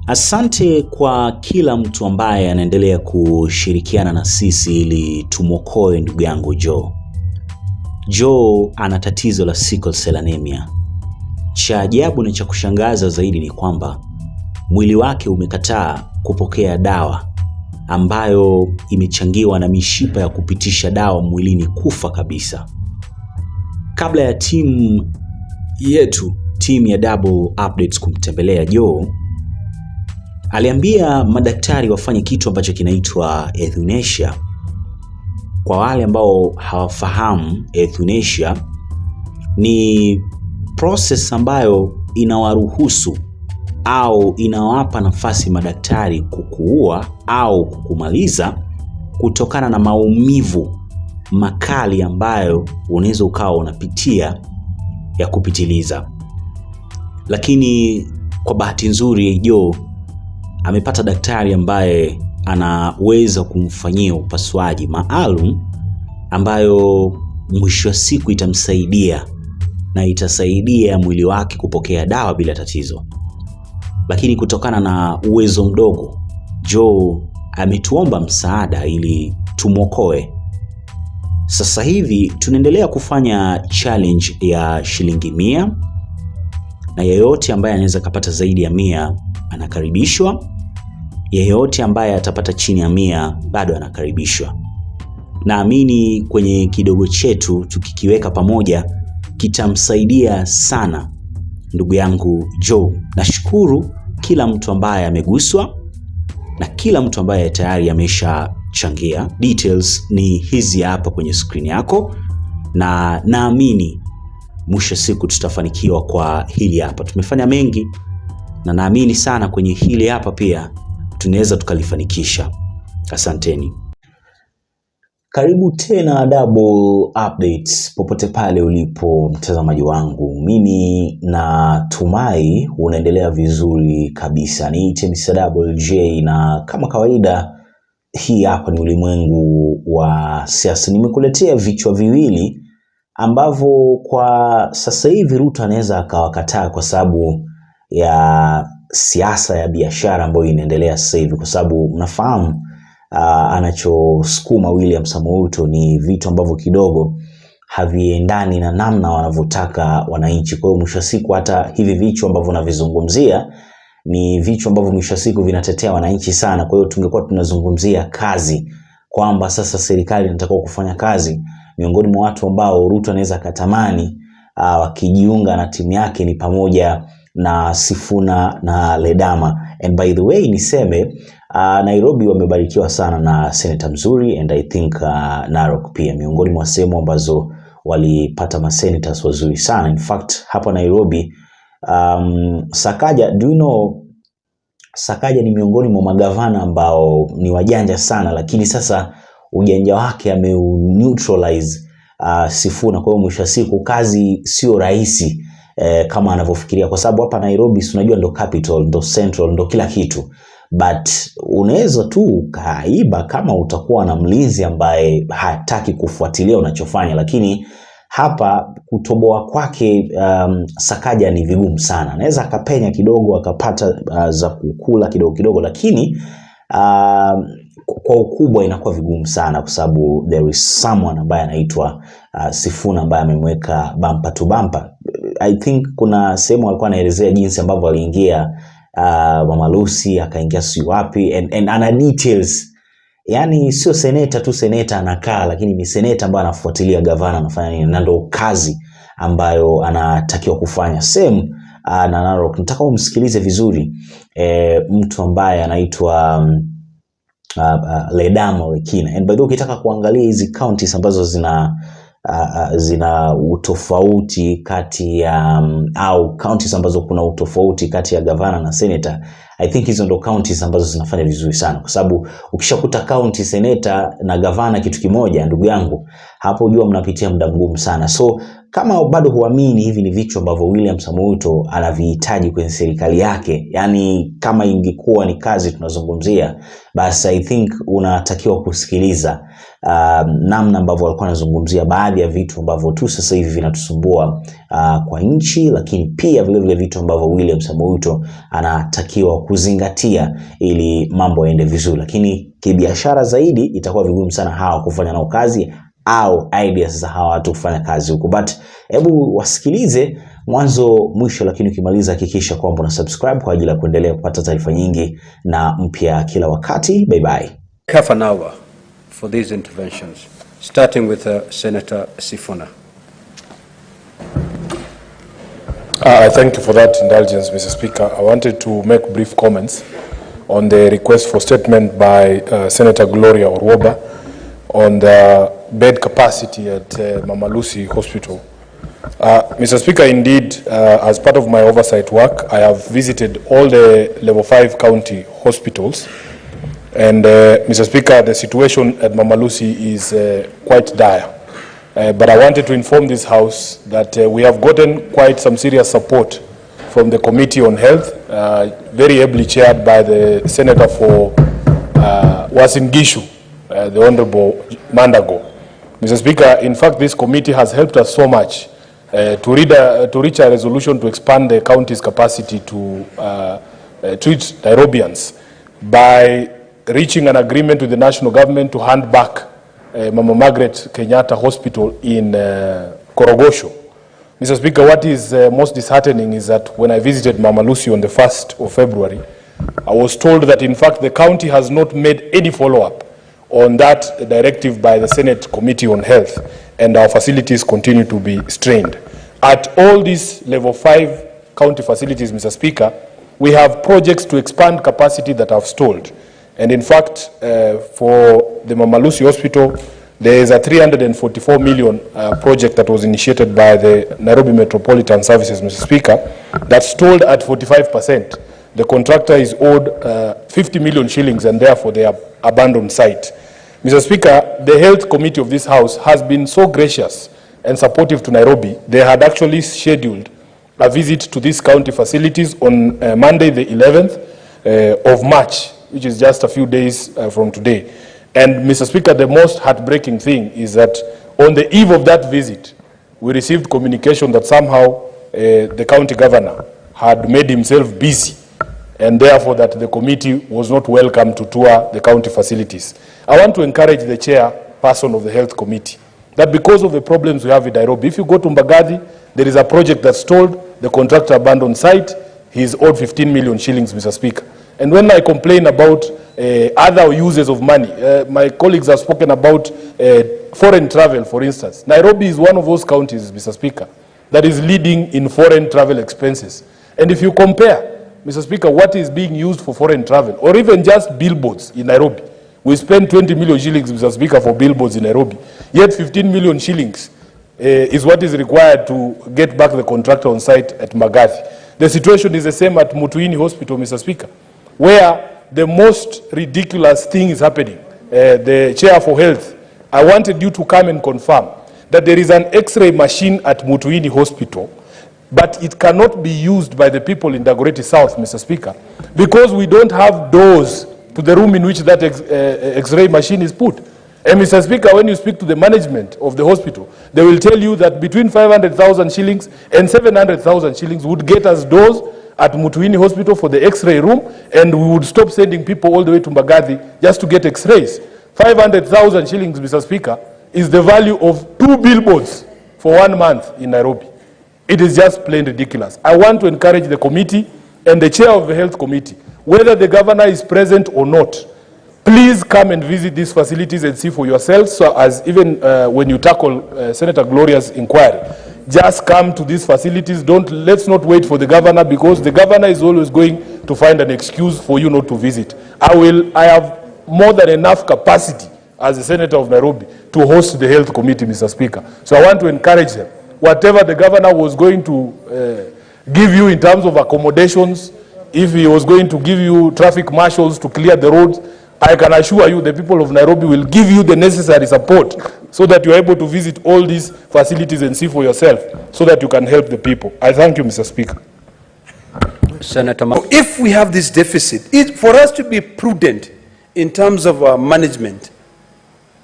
Asante kwa kila mtu ambaye anaendelea kushirikiana na sisi ili tumwokoe ndugu yangu Joe. Joe ana tatizo la sickle cell anemia. Cha ajabu na cha kushangaza zaidi ni kwamba mwili wake umekataa kupokea dawa ambayo imechangiwa na mishipa ya kupitisha dawa mwilini kufa kabisa. Kabla ya timu ya Double Updates kumtembelea Joe, aliambia madaktari wafanye kitu ambacho kinaitwa euthanasia. Kwa wale ambao hawafahamu, euthanasia ni process ambayo inawaruhusu au inawapa nafasi madaktari kukuua au kukumaliza kutokana na maumivu makali ambayo unaweza ukawa unapitia ya kupitiliza. Lakini kwa bahati nzuri Joe amepata daktari ambaye anaweza kumfanyia upasuaji maalum ambayo mwisho wa siku itamsaidia na itasaidia mwili wake kupokea dawa bila tatizo. Lakini kutokana na uwezo mdogo, Joe ametuomba msaada ili tumwokoe. Sasa hivi tunaendelea kufanya challenge ya shilingi 100, na yeyote ambaye anaweza kupata zaidi ya 100 anakaribishwa. Yeyote ambaye atapata chini ya 100 bado anakaribishwa. Naamini kwenye kidogo chetu tukikiweka pamoja kitamsaidia sana ndugu yangu Joe. Nashukuru kila mtu ambaye ameguswa na kila mtu ambaye tayari ameshachangia. Details ni hizi hapa kwenye screen yako, na naamini mwisho siku tutafanikiwa kwa hili hapa. Tumefanya mengi na naamini sana kwenye hili hapa pia tunaweza tukalifanikisha. Asanteni. Karibu tena Double Updates popote pale ulipo mtazamaji wangu. Mimi natumai unaendelea vizuri kabisa. Niite Mr. Double J, na kama kawaida hii hapa ni ulimwengu wa siasa. Nimekuletea vichwa viwili ambavyo kwa sasa hivi Ruto anaweza akawakataa kwa sababu ya siasa ya biashara ambayo inaendelea sasa hivi, kwa sababu mnafahamu anachosukuma William Samoei Ruto ni vitu ambavyo kidogo haviendani na namna wanavyotaka wananchi. Kwa hiyo mwisho siku hata hivi vitu ambavyo navizungumzia ni vitu ambavyo mwisho siku vinatetea wananchi sana. Kwa hiyo tungekuwa tunazungumzia kazi, kwamba sasa serikali inataka kufanya kazi, miongoni mwa watu ambao Ruto anaweza katamani wakijiunga na timu yake ni pamoja na Sifuna na Ledama. And by the way niseme Nairobi wamebarikiwa sana na senator mzuri, and I think Narok pia miongoni mwa sehemu ambazo walipata masenators wazuri sana. In fact hapa Nairobi Sakaja, do you know Sakaja ni miongoni mwa magavana ambao ni wajanja sana, lakini sasa ujanja wake ameu-neutralize Sifuna. Kwa hiyo mwisho siku kazi sio rahisi kama anavyofikiria, kwa sababu hapa Nairobi unajua ndo capital, ndo central, ndo kila kitu. But unaweza tu kaiba kama utakuwa na mlinzi ambaye hataki kufuatilia unachofanya. Lakini hapa kutoboa kwake Sakaja ni vigumu sana. Anaweza akapenya kidogo akapata za kukula kidogo kidogo, lakini kwa ukubwa inakuwa vigumu sana, kwa sababu there is someone ambaye anaitwa Sifuna ambaye amemweka bumper to bumper. I think kuna sehemu alikuwa anaelezea jinsi ambavyo aliingia Mama Lucy akaingia si wapi, and ana details. Yani sio seneta tu seneta anakaa, lakini ni seneta ambaye anafuatilia gavana anafanya nini, na ndo kazi ambayo anatakiwa kufanya. Same na Narok. Nataka umsikilize vizuri mtu ambaye anaitwa Ledama Wekina. And by the way ukitaka kuangalia hizi counties ambazo zina utofauti kati ya au counties ambazo kuna utofauti kati ya gavana na senator, I think hizo ndo counties ambazo zinafanya vizuri sana, kwa sababu ukishakuta county senator na gavana kitu kimoja, ndugu yangu, hapo jua mnapitia muda mgumu sana. So kama bado huamini hivi ni vitu ambavyo William Samoei Ruto anavihitaji kwenye serikali yake, yani kama ingekuwa ni kazi tunazungumzia, basi I think unatakiwa kusikiliza namna ambavyo walikuwa wanazungumzia baadhi ya vitu ambavyo tu sasa hivi vinatusumbua kwa nchi, lakini pia vile vile vitu ambavyo William Samoei Ruto anatakiwa kuzingatia ili mambo yaende vizuri. Lakini kibiashara zaidi itakuwa vigumu sana hawa kufanya nao kazi au ideas za hawa watu kufanya kazi huko, but hebu wasikilize mwanzo mwisho. Lakini ukimaliza hakikisha kwamba una subscribe kwa ajili ya kuendelea kupata taarifa nyingi na mpya kila wakati. Bye bye. Half an hour for these interventions, starting with Senator Sifuna. Thank you for that indulgence, Mr. Speaker. I wanted to make brief comments on the request for statement by Senator Gloria Orwoba on the bed capacity at Mama Lucy Hospital. Mr. Speaker, indeed, as part of my oversight work, I have visited all the level 5 county hospitals. And Mr. Speaker, the situation at Mama Lucy is quite dire. But I wanted to inform this House that we have gotten quite some serious support from the Committee on Health, very ably chaired by the Senator for Uasin Gishu, the Honorable Mandago. Mr. Speaker, in fact, this committee has helped us so much to reach a resolution to expand the county's capacity to treat Nairobians by reaching an agreement with the national government to hand back Mama Margaret Kenyatta Hospital in Korogosho. Mr. Speaker, what is most disheartening is that when I visited Mama Lucy on the 1st of February, I was told that in fact the county has not made any follow-up on that directive by the Senate Committee on Health, and our facilities continue to be strained. At all these level 5 county facilities, Mr. Speaker, we have projects to expand capacity that have stalled. And in fact, for the Mama Lucy Hospital, there is a 344 million project that was initiated by the Nairobi Metropolitan Services, Mr. Speaker, that stalled at 45%. The contractor is owed 50 million shillings, and therefore they have abandoned site. Mr. Speaker, the Health Committee of this House has been so gracious and supportive to Nairobi. They had actually scheduled a visit to these county facilities on Monday the 11th of March, which is just a few days from today. And Mr. Speaker, the most heartbreaking thing is that on the eve of that visit, we received communication that somehow the county governor had made himself busy, and therefore that the committee was not welcome to tour the county facilities. I want to encourage the chairperson of the Health Committee that because of the problems we have in Nairobi, if you go to Mbagathi, there is a project that stalled, the contractor abandoned site, he is owed 15 million shillings, Mr. Speaker. And when I complain about other uses of money, my colleagues have spoken about foreign travel, for instance. Nairobi is one of those counties, Mr. Speaker, that is leading in foreign travel expenses. And if you compare, Mr. Speaker, what is being used for foreign travel, or even just billboards in Nairobi, we spend 20 million shillings, Mr. Speaker, for billboards in Nairobi, yet 15 million shillings is what is required to get back the contractor on site at Mbagathi. The situation is the same at Mutuini Hospital, Mr. Speaker, where the most ridiculous thing is happening. The Chair for Health, I wanted you to come and confirm that there is an X-ray machine at Mutuini Hospital, but it cannot be used by the people in Dagoretti South, Mr. Speaker, because we don't have doors to the room in which that X-ray machine is put. And Mr. Speaker, when you speak to the management of the hospital, they will tell you that between 500,000 shillings and 700,000 shillings would get us doors at Mutuini Hospital for the X-ray room, and we would stop sending people all the way to Mbagathi just to get X-rays. 500,000 shillings, Mr. Speaker, is the value of 2 billboards for 1 month in Nairobi. It is just plain ridiculous. I want to encourage the committee and the chair of the Health Committee, whether the governor is present or not, please come and visit these facilities and see for yourselves. So as even when you tackle Senator Gloria's inquiry, just come to these facilities. Let's not wait for the governor, because the governor is always going to find an excuse for you not to visit. I have more than enough capacity as a senator of Nairobi to host the Health Committee, Mr. Speaker. So I want to encourage them. Whatever the governor was going to give you in terms of accommodations, if he was going to give you traffic marshals to clear the roads, I can assure you the people of Nairobi will give you the necessary support so that you're able to visit all these facilities and see for yourself, so that you can help the people. I thank you, Mr. Speaker. Senator If we have this deficit, for us to be prudent in terms of our management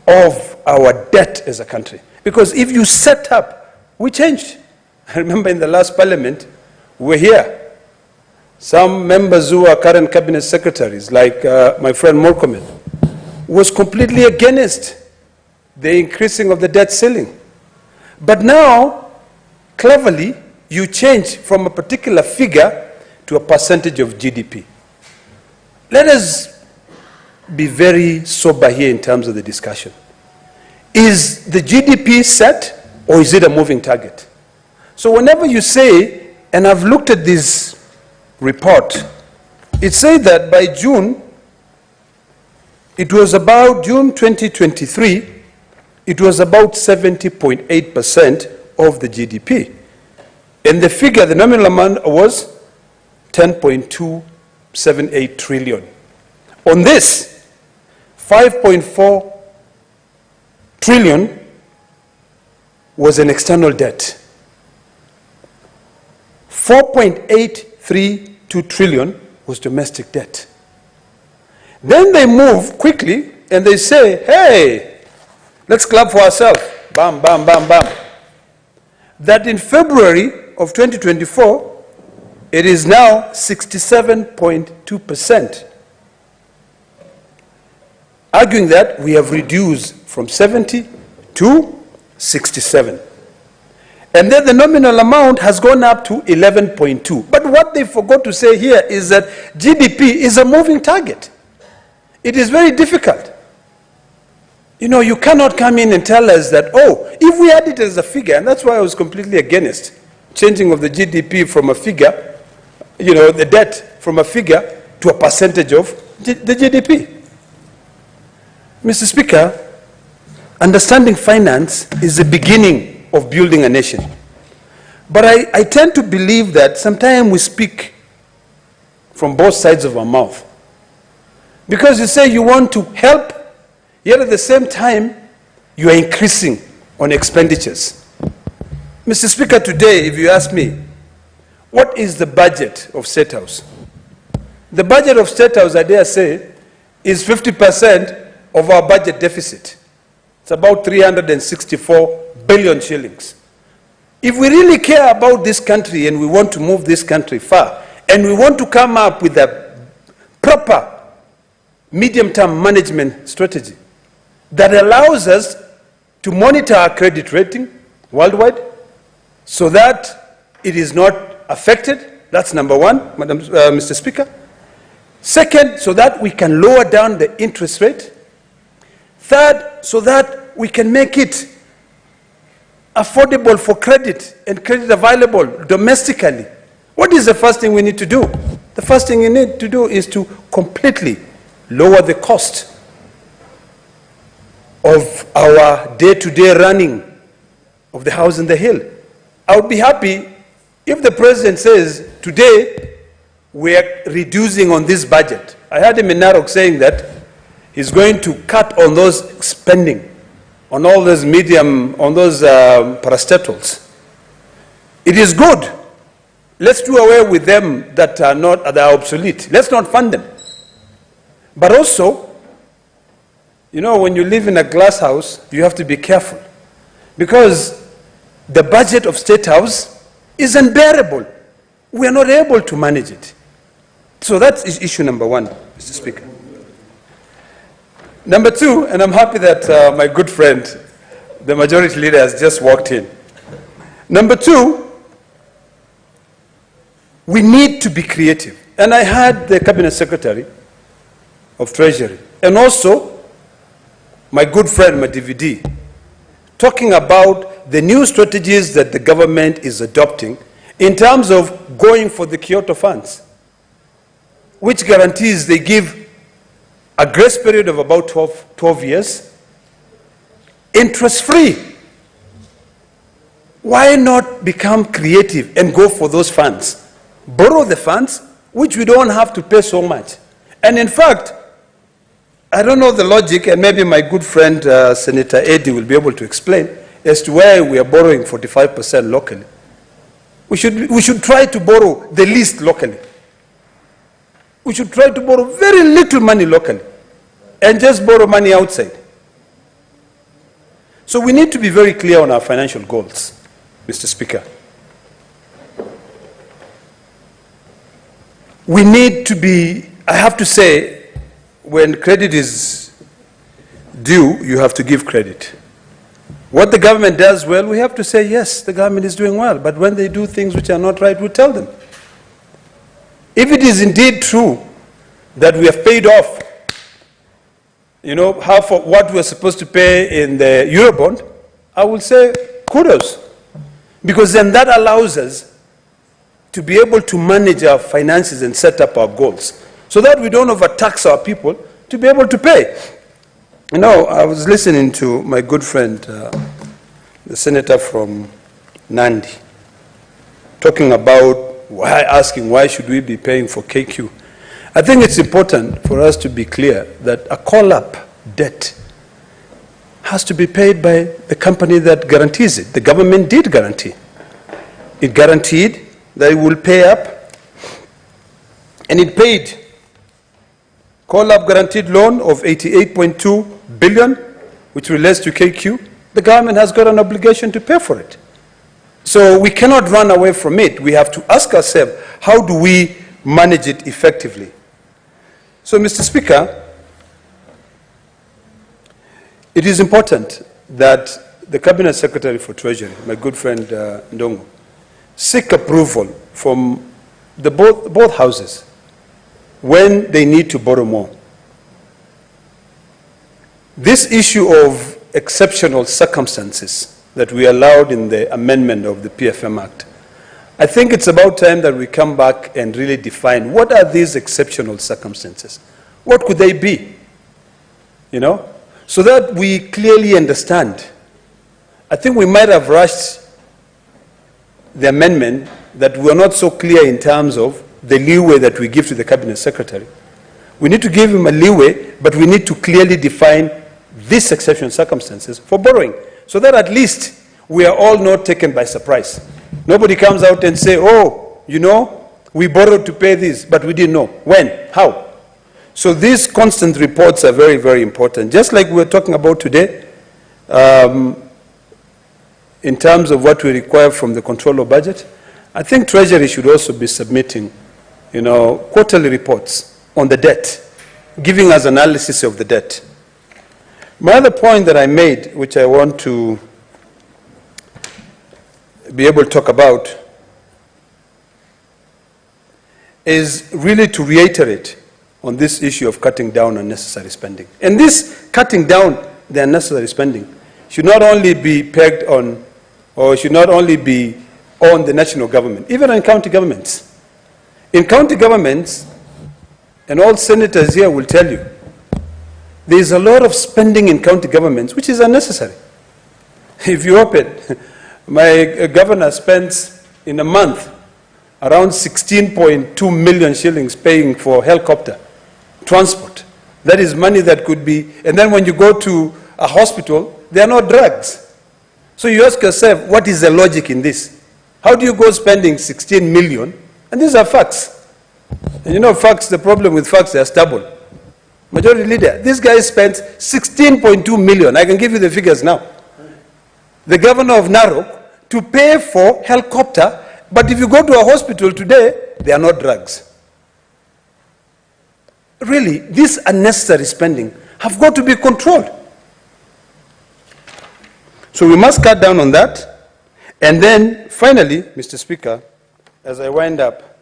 of our debt as a country, because if you set up, we changed. I remember in the last parliament, we were here. Some members who are current cabinet secretaries, like my friend Morcomen, was completely against the increasing of the debt ceiling. But now, cleverly, you change from a particular figure to a percentage of GDP. Let us be very sober here in terms of the discussion. Is the GDP set, or is it a moving target? So whenever you say, and I've looked at this report, it says that by June, it was about June 2023, it was about 70.8% of the GDP. And the figure, the nominal amount was 10.278 trillion. On this, 5.4 trillion was an external debt. 4.832 trillion was domestic debt. Then they move quickly and they say, hey, let's clap for ourselves. Bam, bam, bam, bam. That in February of 2024, it is now 67.2%. Arguing that we have reduced from 70 to 67. And then the nominal amount has gone up to 11.2. But what they forgot to say here is that GDP is a moving target. It is very difficult. You know, you cannot come in and tell us that, oh, if we had it as a figure, and that's why I was completely against changing of the GDP from a figure, you know, the debt from a figure to a percentage of the GDP. Mr. Speaker, understanding finance is the beginning of building a nation. But I tend to believe that sometimes we speak from both sides of our mouth. Because you say you want to help, yet at the same time, you are increasing on expenditures. Mr. Speaker, today, if you ask me, what is the budget of State House? The budget of State House, I dare say, is 50% of our budget deficit. It's about 364 billion shillings. If we really care about this country and we want to move this country far, and we want to come up with a proper medium-term management strategy that allows us to monitor our credit rating worldwide so that it is not affected. That's number one, Mr. Speaker. Second, so that we can lower down the interest rate. Third, so that we can make it affordable for credit and credit available domestically. What is the first thing we need to do? The first thing we need to do is to completely lower the cost of our day-to-day running of the house in the hill. I would be happy if the president says, today we are reducing on this budget. I heard him in Narok saying that he's going to cut on those spending, on all those on those parastatals. It is good. Let's do away with them that are obsolete. Let's not fund them. But also, you know, when you live in a glass house, you have to be careful. Because the budget of State House is unbearable. We are not able to manage it. So that is issue number one, Mr. Speaker. Number two, and I'm happy that my good friend, the majority leader, has just walked in. Number two, we need to be creative. And I heard the Cabinet Secretary of Treasury, and also my good friend, my DVD, talking about the new strategies that the government is adopting in terms of going for the Kyoto funds, which guarantees they give a grace period of about 12 years, interest-free. Why not become creative and go for those funds? Borrow the funds, which we don't have to pay so much. And in fact, I don't know the logic, and maybe my good friend Senator Eddy will be able to explain as to why we are borrowing 45% locally. We should try to borrow the least locally. We should try to borrow very little money locally and just borrow money outside. So we need to be very clear on our financial goals, Mr. Speaker. We need to be, I have to say, when credit is due, you have to give credit. What the government does well, we have to say, yes, the government is doing well. But when they do things which are not right, we tell them. If it is indeed true that we have paid off, half of what we're supposed to pay in the Eurobond, I will say kudos. Because then that allows us to be able to manage our finances and set up our goals so that we don't overtax our people to be able to pay. I was listening to my good friend, the senator from Nandi, talking about asking why should we be paying for KQ. I think it's important for us to be clear that a call-up debt has to be paid by the company that guarantees it. The government did guarantee. It guaranteed that it will pay up, and it paid. Call-up guaranteed loan of 88.2 billion, which relates to KQ. The government has got an obligation to pay for it. So we cannot run away from it. We have to ask ourselves, how do we manage it effectively? So, Mr. Speaker, it is important that the Cabinet Secretary for Treasury, my good friend Ndongo, seek approval from both houses when they need to borrow more. This issue of exceptional circumstances that we allowed in the amendment of the PFM Act, I think it's about time that we come back and really define what are these exceptional circumstances. What could they be? So that we clearly understand. I think we might have rushed the amendment that we're not so clear in terms of the leeway that we give to the Cabinet Secretary. We need to give him a leeway, but we need to clearly define these exceptional circumstances for borrowing, so that at least we are all not taken by surprise. Nobody comes out and say, oh, we borrowed to pay this, but we didn't know. When? How? So these constant reports are very, very important. Just like we're talking about today, in terms of what we require from the controller budget, I think Treasury should also be submitting, quarterly reports on the debt, giving us analysis of the debt. My other point that I made, which I want to be able to talk about, is really to reiterate on this issue of cutting down unnecessary spending. And this cutting down the unnecessary spending should not only be pegged on, or should not only be on the national government, even on county governments. In county governments, and all senators here will tell you, there is a lot of spending in county governments which is unnecessary. If you open, my governor spends in a month around 16.2 million shillings paying for helicopter transport. That is money that could be, and then when you go to a hospital, there are no drugs. So you ask yourself, what is the logic in this? How do you go spending 16 million? And these are facts. And facts, the problem with facts, they are stubborn. Majority Leader, this guy spent 16.2 million. I can give you the figures now. The governor of Narok to pay for helicopter, but if you go to a hospital today, there are no drugs. Really, this unnecessary spending have got to be controlled. So we must cut down on that. And then finally, Mr. Speaker, as I wind up,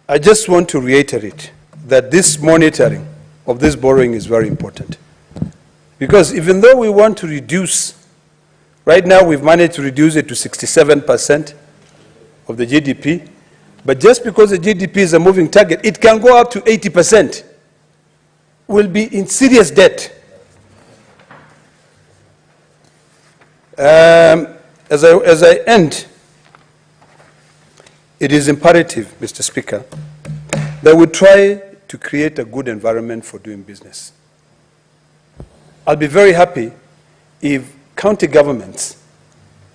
I just want to reiterate that this monitoring of this borrowing is very important. Because even though we want to reduce, right now we've managed to reduce it to 67% of the GDP, but just because the GDP is a moving target, it can go up to 80%. We'll be in serious debt. As I end, it is imperative, Mr. Speaker, that we try to create a good environment for doing business. I'll be very happy if county governments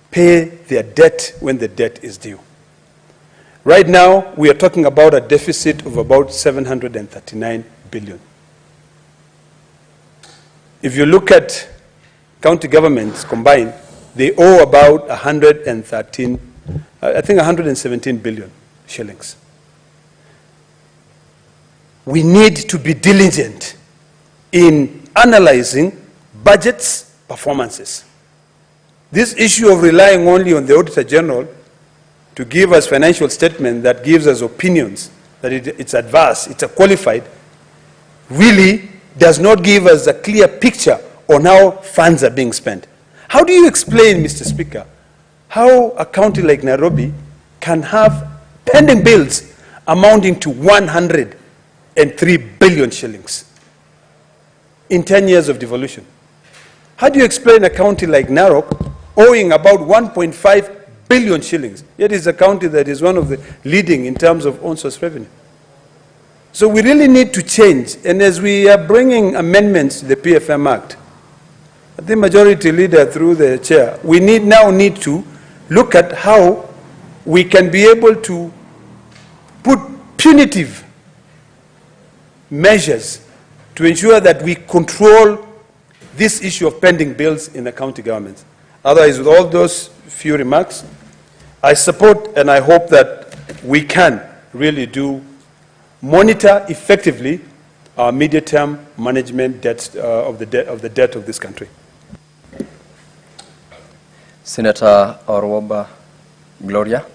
pay their debt when the debt is due. Right now, we are talking about a deficit of about 739 billion. If you look at county governments combined, they owe about 117 billion shillings. We need to be diligent in analyzing budgets, performances. This issue of relying only on the Auditor General to give us financial statement that gives us opinions, that it's adverse, it's a qualified, really does not give us a clear picture on how funds are being spent. How do you explain, Mr. Speaker, how a county like Nairobi can have pending bills amounting to 103 billion shillings in 10 years of devolution? How do you explain a county like Narok owing about 1.5 billion shillings, yet it's a county that is one of the leading in terms of own source revenue? So we really need to change, and as we are bringing amendments to the PFM Act, the majority leader through the chair, we now need to look at how we can be able to put punitive measures to ensure that we control this issue of pending bills in the county governments. Otherwise, with all those few remarks, I support and I hope that we can really monitor effectively our immediate-term management of the debt of this country. Senator Ruto Gloria.